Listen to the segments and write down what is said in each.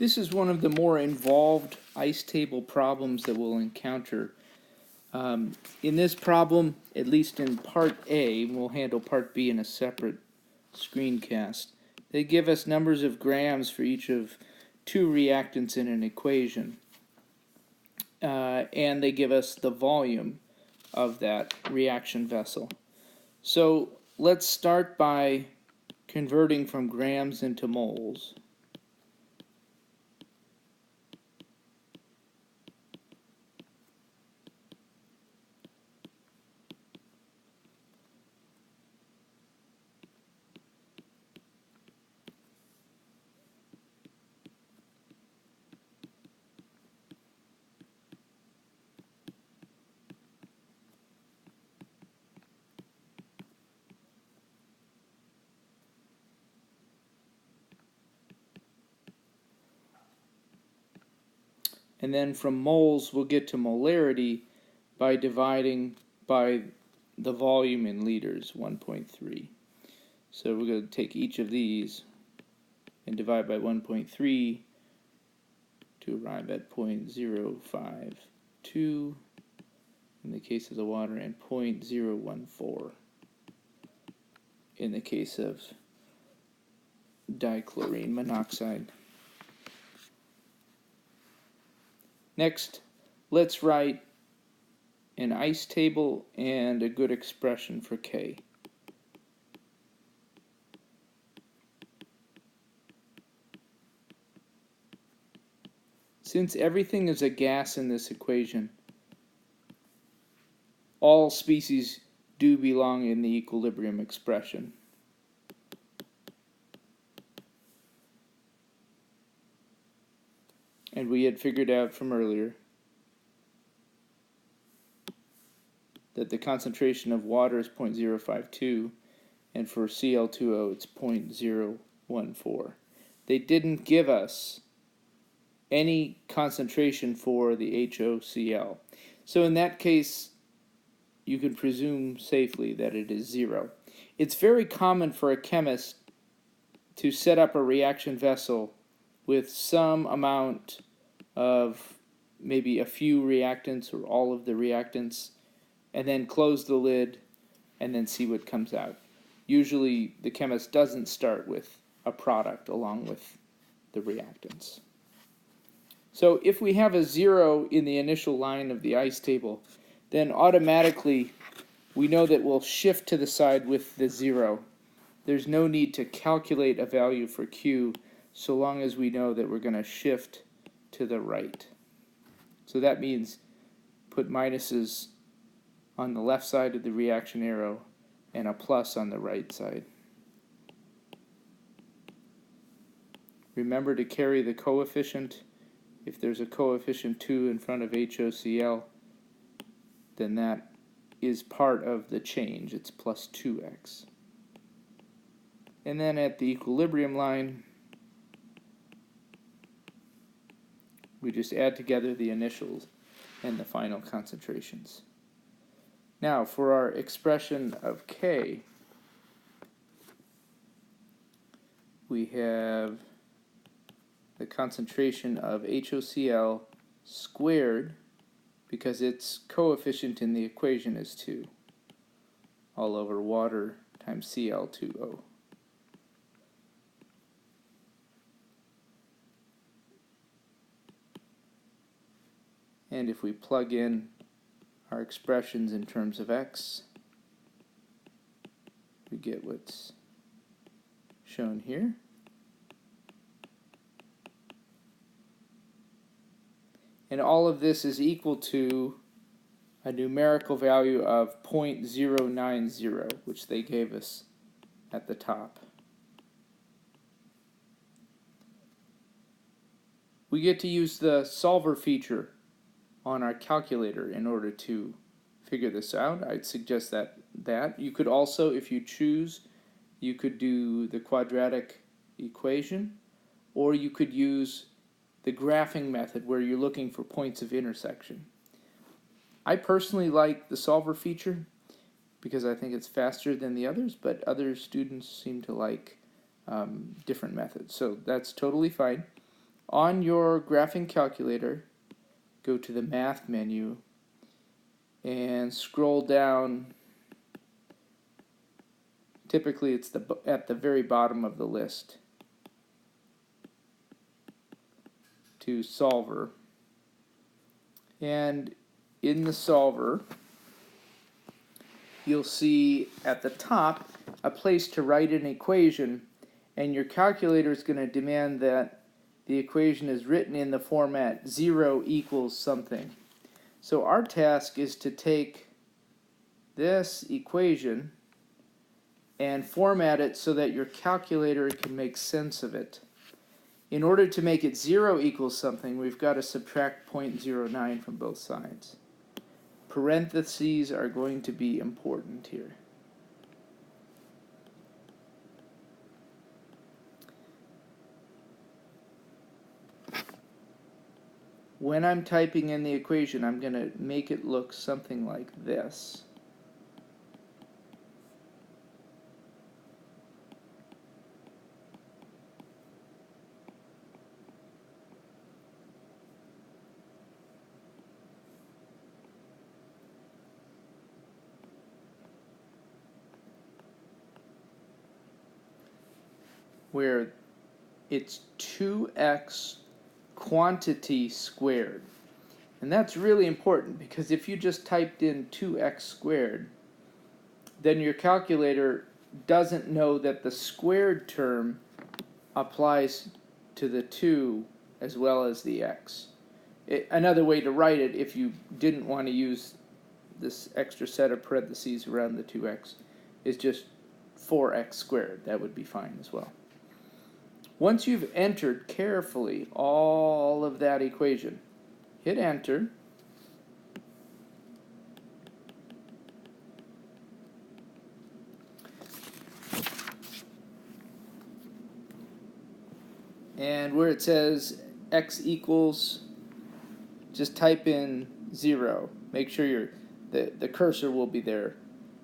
This is one of the more involved ice table problems that we'll encounter. In this problem, at least in part A, we'll handle part B in a separate screencast. They give us numbers of grams for each of two reactants in an equation. And they give us the volume of that reaction vessel. So let's start by converting from grams into moles. And then from moles, we'll get to molarity by dividing by the volume in liters, 1.3. So we're going to take each of these and divide by 1.3 to arrive at 0.052 in the case of the water and 0.014 in the case of dichlorine monoxide. Next, let's write an ice table and a good expression for K. Since everything is a gas in this equation, all species do belong in the equilibrium expression. And we had figured out from earlier that the concentration of water is 0.052, and for Cl2O it's 0.014. They didn't give us any concentration for the HOCl. So in that case, you can presume safely that it is 0. It's very common for a chemist to set up a reaction vessel with some amount of maybe a few reactants or all of the reactants, and then close the lid and then see what comes out. Usually the chemist doesn't start with a product along with the reactants. So if we have a 0 in the initial line of the ice table, then automatically we know that we'll shift to the side with the 0. There's no need to calculate a value for Q so long as we know that we're going to shift to the right. So that means put minuses on the left side of the reaction arrow and a plus on the right side. Remember to carry the coefficient. If there's a coefficient 2 in front of HOCl, then that is part of the change. It's plus 2x. And then at the equilibrium line, we just add together the initials and the final concentrations. Now for our expression of K, we have the concentration of HOCl squared, because its coefficient in the equation is 2, all over water times Cl2O. And if we plug in our expressions in terms of x, we get what's shown here. And all of this is equal to a numerical value of 0.090, which they gave us at the top. We get to use the solver feature on our calculator in order to figure this out. I'd suggest that you could also, if you choose, you could do the quadratic equation, or you could use the graphing method where you're looking for points of intersection. I personally like the solver feature because I think it's faster than the others, but other students seem to like different methods. So that's totally fine. On your graphing calculator, go to the Math menu and scroll down. Typically it's at the very bottom of the list to Solver. And in the Solver, you'll see at the top a place to write an equation, and your calculator is going to demand that the equation is written in the format 0 equals something. So our task is to take this equation and format it so that your calculator can make sense of it. In order to make it 0 equals something, we've got to subtract 0.09 from both sides. Parentheses are going to be important here. When I'm typing in the equation, I'm going to make it look something like this. Where it's 2x quantity squared. And that's really important, because if you just typed in 2x squared, then your calculator doesn't know that the squared term applies to the 2 as well as the x. Another way to write it, if you didn't want to use this extra set of parentheses around the 2x, is just 4x squared. That would be fine as well. Once you've entered carefully all of that equation, hit enter. And where it says x equals, just type in 0. Make sure the cursor will be there.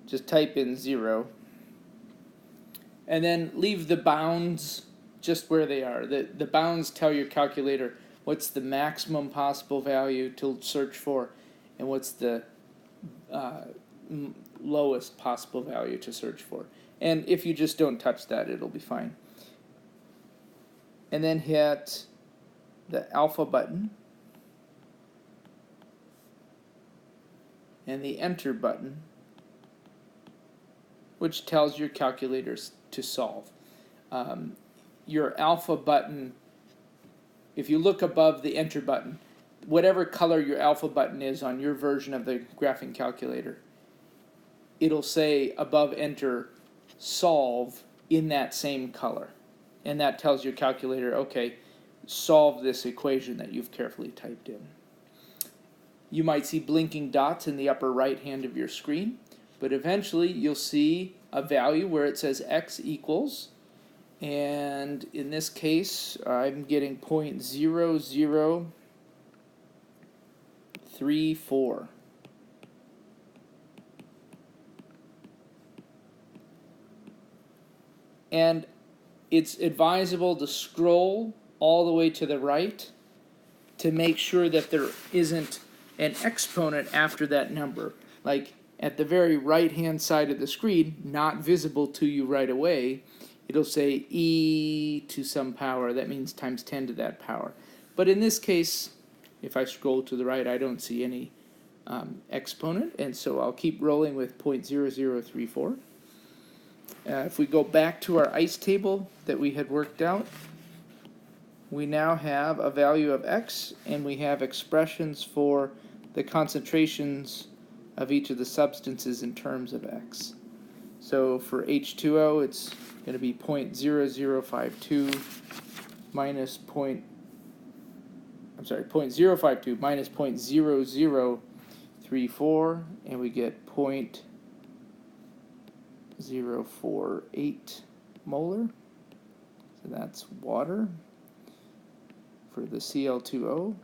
Just type in 0. And then leave the bounds just where they are. The bounds tell your calculator what's the maximum possible value to search for and what's the lowest possible value to search for. And if you just don't touch that, it'll be fine. And then hit the alpha button and the enter button, which tells your calculators to solve. Your alpha button, if you look above the enter button, whatever color your alpha button is on your version of the graphing calculator, it'll say above enter, solve in that same color. And that tells your calculator, okay, solve this equation that you've carefully typed in. You might see blinking dots in the upper right hand of your screen, but eventually you'll see a value where it says x equals, and in this case I'm getting 0.0034. And it's advisable to scroll all the way to the right to make sure that there isn't an exponent after that number. Like at the very right hand side of the screen, not visible to you right away, it'll say e to some power. That means times 10 to that power. But in this case, if I scroll to the right, I don't see any exponent, and so I'll keep rolling with 0.0034. If we go back to our ICE table that we had worked out, we now have a value of x, and we have expressions for the concentrations of each of the substances in terms of x. So for H2O, it's going to be 0.0052 minus 0.052 minus 0.0034, and we get 0.048 molar. So that's water. For the Cl2O,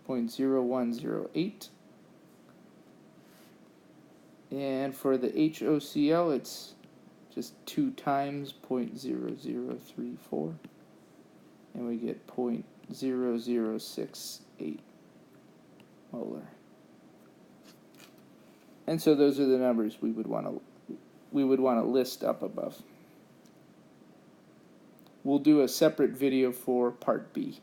.0108, And for the HOCl, it's just 2 times 0.0034, and we get 0.0068 molar. And so those are the numbers we would want to list up above. We'll do a separate video for part B.